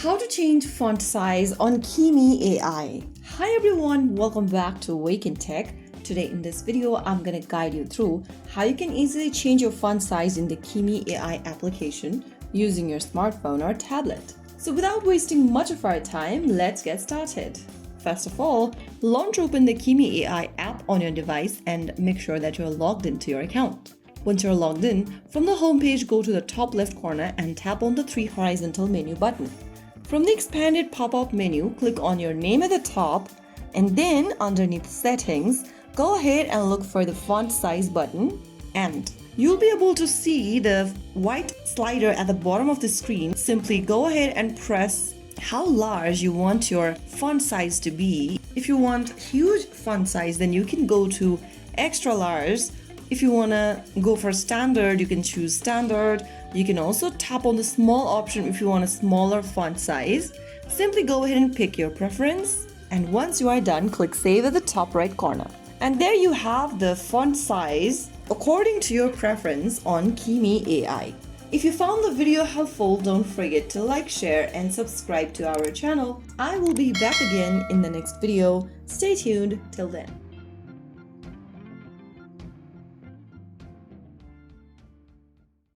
How to change font size on Kimi AI. Hi everyone, welcome back to Wake&Tech. Today in this video, I'm going to guide you through how you can easily change your font size in the Kimi AI application using your smartphone or tablet. So without wasting much of our time, let's get started. First of all, launch open the Kimi AI app on your device and make sure that you're logged into your account. Once you're logged in, from the home page, go to the top left corner and tap on the 3 horizontal menu button. From the expanded pop-up menu, click on your name at the top, and then underneath settings, go ahead and look for the font size button, and you'll be able to see the white slider at the bottom of the screen. Simply go ahead and press how large you want your font size to be. If you want huge font size, then you can go to extra large. If you want to go for standard, you can choose standard. You can also tap on the small option if you want a smaller font size. Simply go ahead and pick your preference. And once you are done, click save at the top right corner. And there you have the font size according to your preference on Kimi AI. If you found the video helpful, don't forget to like, share, and subscribe to our channel. I will be back again in the next video. Stay tuned till then.